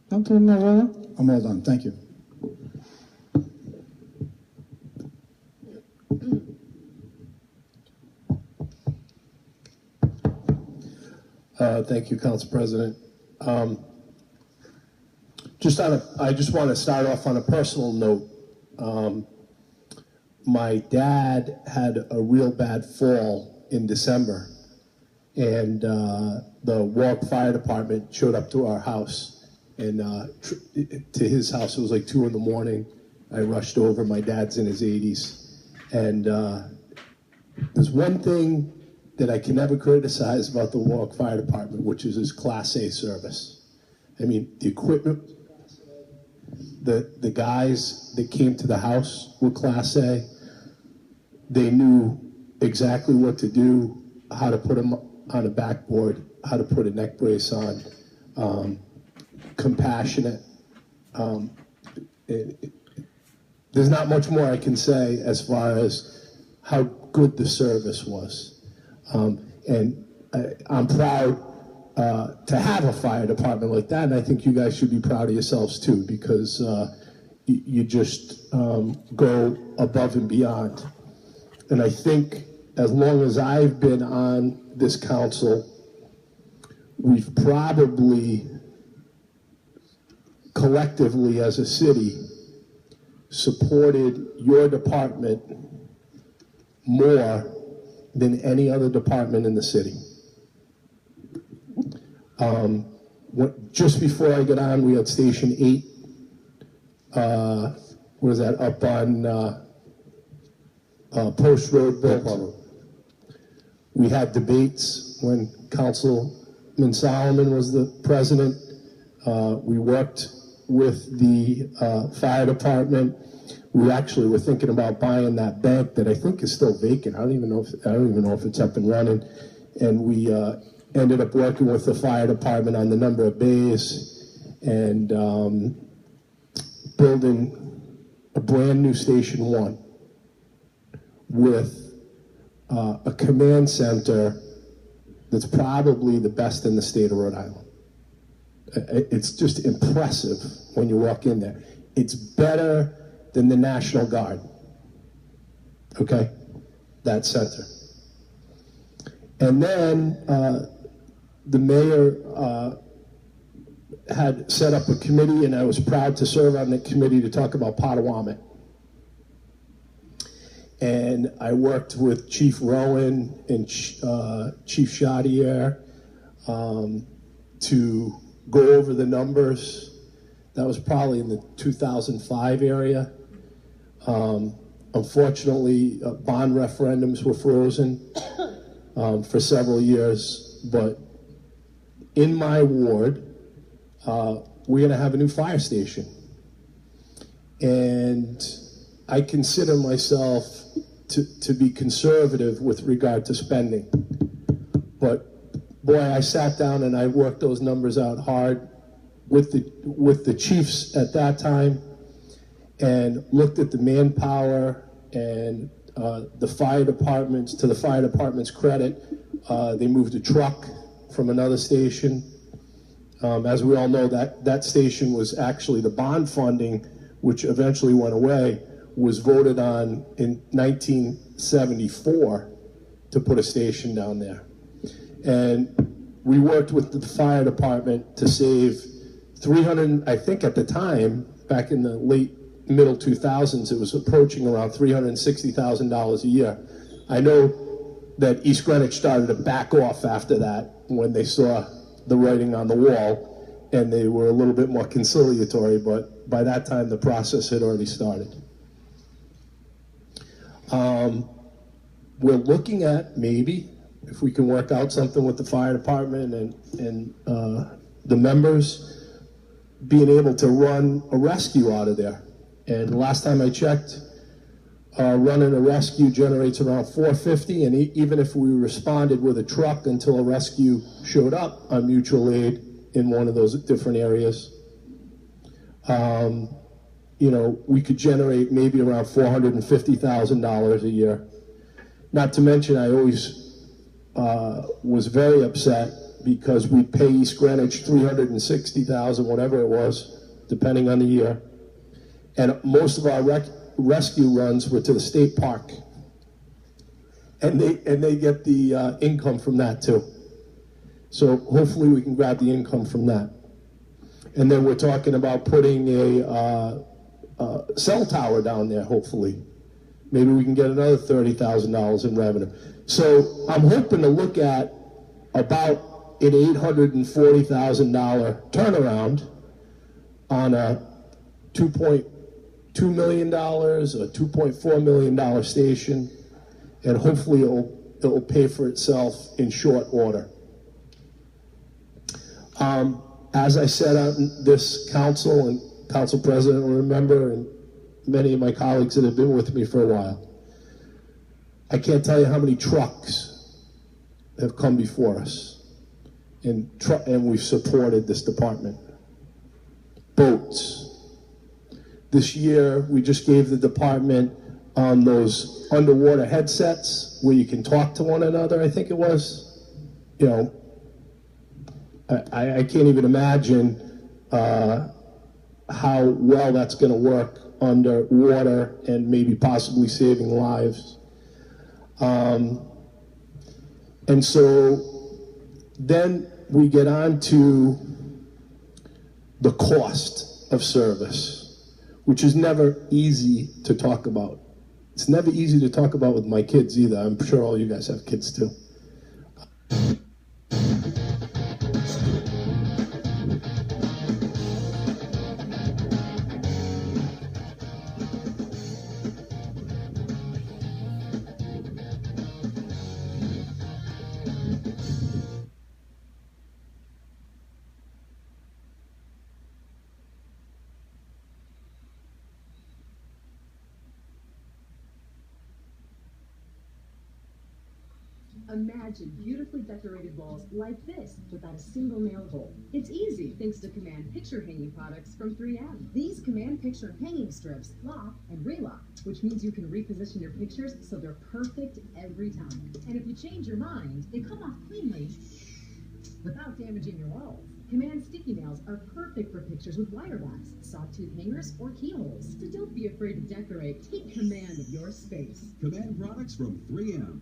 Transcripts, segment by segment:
Councilman Merolla? I'm all done. Thank you. Thank you, Council President. I just want to start off on a personal note. My dad had a real bad fall in December, and the Warwick Fire Department showed up to our house, and to his house. It was like 2 in the morning. I rushed over. My dad's in his 80s, and there's one thing that I can never criticize about the Warwick Fire Department, which is his Class A service. I mean, the equipment, the guys that came to the house were Class A. They knew exactly what to do, how to put them on a backboard, how to put a neck brace on, compassionate. There's not much more I can say as far as how good the service was. And I'm proud to have a fire department like that, and I think you guys should be proud of yourselves too, because you just go above and beyond. And I think as long as I've been on this council, we've probably collectively as a city supported your department more than any other department in the city. Just before I get on, we had Station 8. What is that, up on Post Road built? We had debates when Councilman Solomon was the president. We worked with the fire department. We actually were thinking about buying that bank that I think is still vacant. I don't even know if it's up and running. And we ended up working with the fire department on the number of bays and building a brand new Station 1 with a command center that's probably the best in the state of Rhode Island. It's just impressive when you walk in there. It's better than the National Guard, okay, that center. And then the mayor had set up a committee, and I was proud to serve on the committee to talk about Potawatomi. And I worked with Chief Rowan and Chief Chaudière to go over the numbers. That was probably in the 2005 area. Unfortunately, bond referendums were frozen for several years, but in my ward, we're gonna have a new fire station. And I consider myself to be conservative with regard to spending. But boy, I sat down and I worked those numbers out hard with the chiefs at that time, and looked at the manpower and the fire departments. To the fire department's credit, they moved a truck from another station. As we all know, that station was actually the bond funding, which eventually went away, was voted on in 1974 to put a station down there. And we worked with the fire department to save 300, I think at the time, back in the late middle 2000s, it was approaching around $360,000 a year. I know that East Greenwich started to back off after that when they saw the writing on the wall, and they were a little bit more conciliatory, but by that time the process had already started. We're looking at maybe if we can work out something with the fire department and the members being able to run a rescue out of there. And last time I checked, running a rescue generates around $450, and even if we responded with a truck until a rescue showed up on mutual aid in one of those different areas, you know, we could generate maybe around $450,000 a year. Not to mention, I always was very upset because we pay East Greenwich $360,000, whatever it was, depending on the year. And most of our rescue runs were to the state park. And they get the income from that too. So hopefully we can grab the income from that. And then we're talking about putting a cell tower down there, hopefully. Maybe we can get another $30,000 in revenue. So I'm hoping to look at about an $840,000 turnaround on a $2.2 million or $2.4 million station, and hopefully it'll pay for itself in short order. As I said on this council, and council president will remember, and many of my colleagues that have been with me for a while, I can't tell you how many trucks have come before us, and we've supported this department. Boats. This year, we just gave the department those underwater headsets where you can talk to one another, I think it was. You know, I can't even imagine how well that's going to work underwater and maybe possibly saving lives. And so then we get on to the cost of service, which is never easy to talk about. It's never easy to talk about with my kids either. I'm sure all you guys have kids too. Imagine beautifully decorated walls like this without a single nail hole. It's easy thanks to Command Picture Hanging products from 3M. These Command Picture Hanging strips lock and relock, which means you can reposition your pictures so they're perfect every time. And if you change your mind, they come off cleanly without damaging your walls. Command sticky nails are perfect for pictures with wire wraps, sawtooth hangers, or keyholes. So don't be afraid to decorate. Take command of your space. Command products from 3M.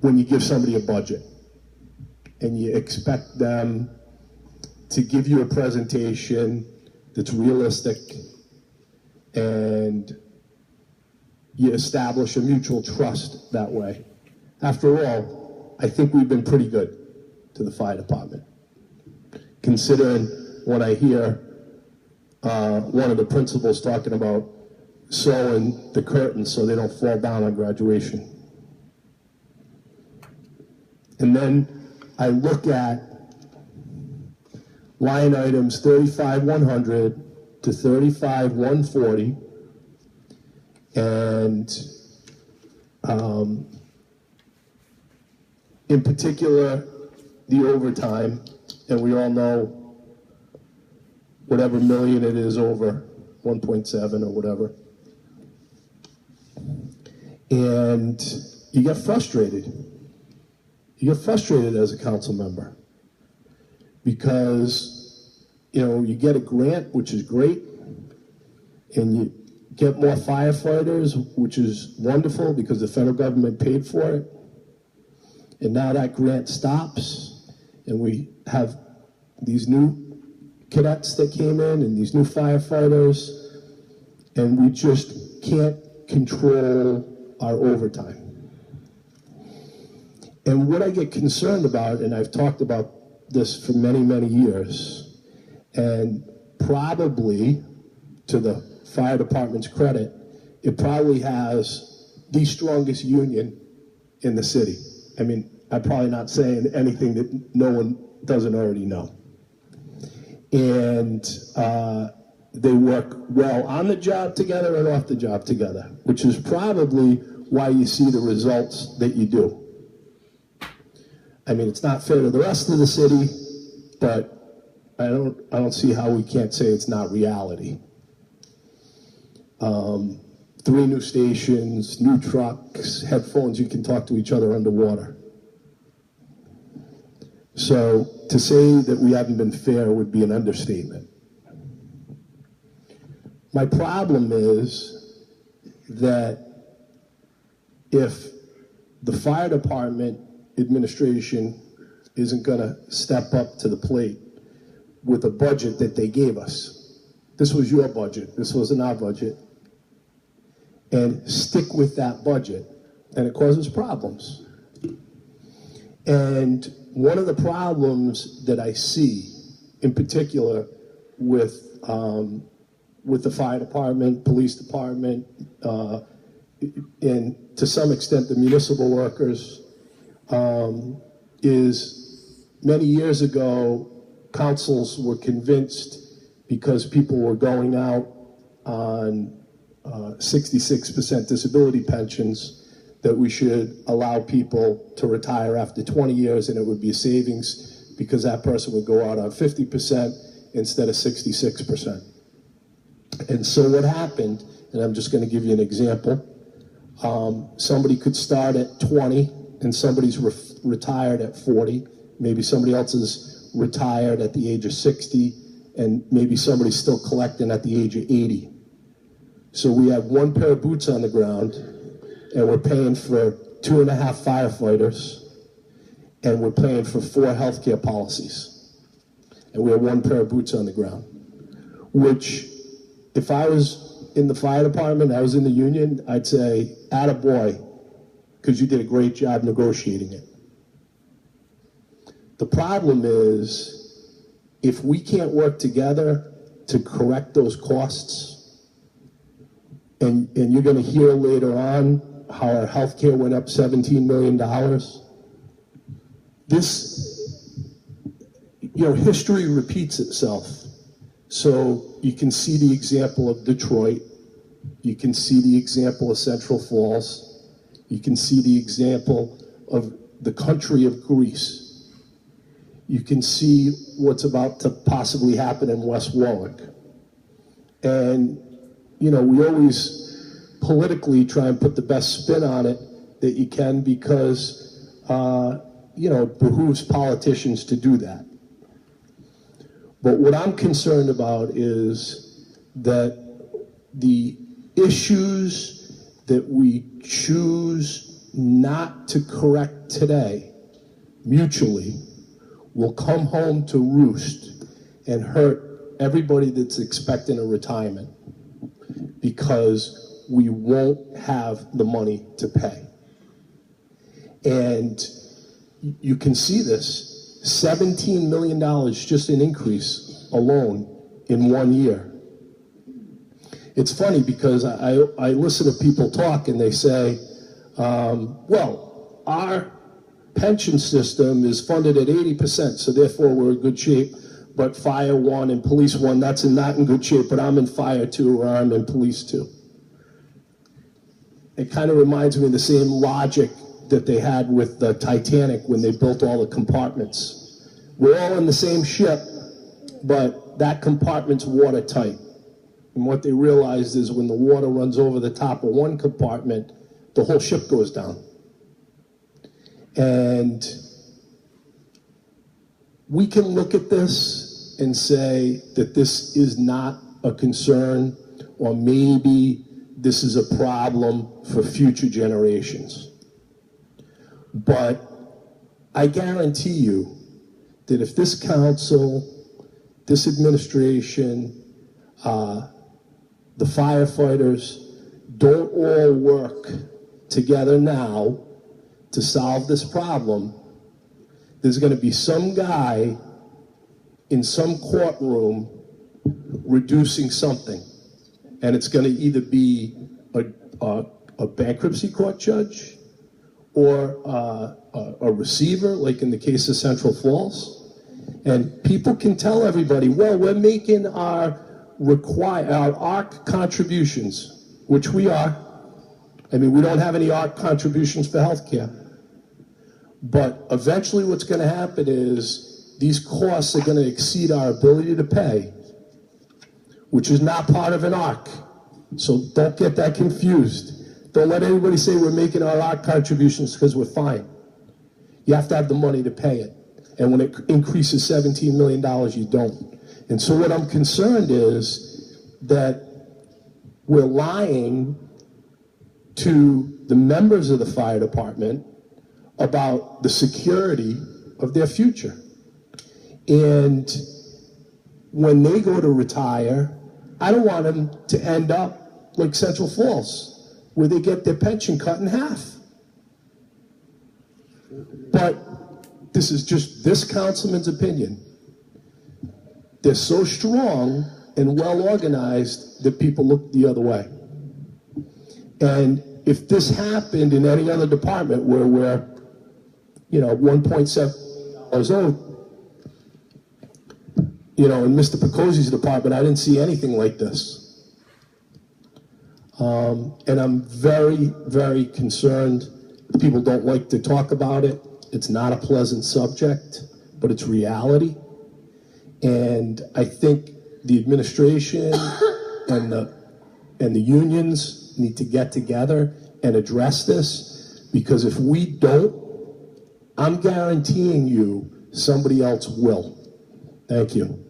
When you give somebody a budget and you expect them to give you a presentation that's realistic and you establish a mutual trust that way. After all, I think we've been pretty good to the fire department. Considering when I hear one of the principals talking about sewing the curtains so they don't fall down on graduation. And then I look at line items 35,100 to 35,140, and in particular, the overtime, and we all know whatever million it is over, 1.7 or whatever. And you get frustrated. You get frustrated as a council member because, you know, you get a grant, which is great, and you get more firefighters, which is wonderful because the federal government paid for it. And now that grant stops, and we have these new cadets that came in and these new firefighters, and we just can't control our overtime. And what I get concerned about, and I've talked about this for many, many years, and probably to the fire department's credit, it probably has the strongest union in the city. I mean, I'm probably not saying anything that no one doesn't already know. And they work well on the job together and off the job together, which is probably why you see the results that you do. I mean, it's not fair to the rest of the city, but I don't see how we can't say it's not reality. 3 new stations, new trucks, headphones, you can talk to each other underwater. So to say that we haven't been fair would be an understatement. My problem is that if the fire department administration isn't going to step up to the plate with a budget that they gave us, this was your budget, this wasn't our budget, and stick with that budget, then it causes problems. And one of the problems that I see, in particular, with the fire department, police department, and to some extent the municipal workers, is many years ago, councils were convinced, because people were going out on 66% disability pensions, that we should allow people to retire after 20 years and it would be a savings because that person would go out on 50% instead of 66%. And so what happened, and I'm just going to give you an example, somebody could start at 20 and somebody's retired at 40, maybe somebody else is retired at the age of 60, and maybe somebody's still collecting at the age of 80. So we have one pair of boots on the ground, and we're paying for 2.5 firefighters, and we're paying for 4 healthcare policies. And we have one pair of boots on the ground, which if I was in the fire department, I was in the union, I'd say, attaboy, because you did a great job negotiating it. The problem is, if we can't work together to correct those costs, and you're going to hear later on how our healthcare went up $17 million. This, history repeats itself. So you can see the example of Detroit. You can see the example of Central Falls. You can see the example of the country of Greece. You can see what's about to possibly happen in West Warwick. And, we always politically try and put the best spin on it that you can because, it behooves politicians to do that. But what I'm concerned about is that the issues that we choose not to correct today mutually will come home to roost and hurt everybody that's expecting a retirement, because we won't have the money to pay. And you can see this, $17 million just an increase alone in 1 year. It's funny because I listen to people talk and they say, well, our pension system is funded at 80%, so therefore we're in good shape. But Fire 1 and Police 1, that's not in good shape, but I'm in Fire 2 or I'm in Police 2. It kind of reminds me of the same logic that they had with the Titanic when they built all the compartments. We're all in the same ship, but that compartment's watertight. And what they realized is when the water runs over the top of one compartment, the whole ship goes down. And we can look at this and say that this is not a concern, or maybe this is a problem for future generations. But I guarantee you that if this council, this administration, the firefighters don't all work together now to solve this problem, there's going to be some guy in some courtroom reducing something. And it's going to either be a bankruptcy court judge or a receiver, like in the case of Central Falls. And people can tell everybody, well, we're making our ARC contributions, which we are. I mean, we don't have any ARC contributions for healthcare. But eventually what's going to happen is these costs are going to exceed our ability to pay, which is not part of an ARC. So don't get that confused. Don't let anybody say we're making our ARC contributions because we're fine. You have to have the money to pay it. And when it increases $17 million, you don't. And so what I'm concerned is that we're lying to the members of the fire department about the security of their future. And when they go to retire, I don't want them to end up like Central Falls, where they get their pension cut in half. But this is just this councilman's opinion. They're so strong and well organized that people look the other way. And if this happened in any other department where we're, $1.7 million owed, in Mr. Picosi's department, I didn't see anything like this. And I'm very, very concerned. People don't like to talk about it. It's not a pleasant subject, but it's reality. And I think the administration and the unions need to get together and address this, because if we don't, I'm guaranteeing you somebody else will. Thank you.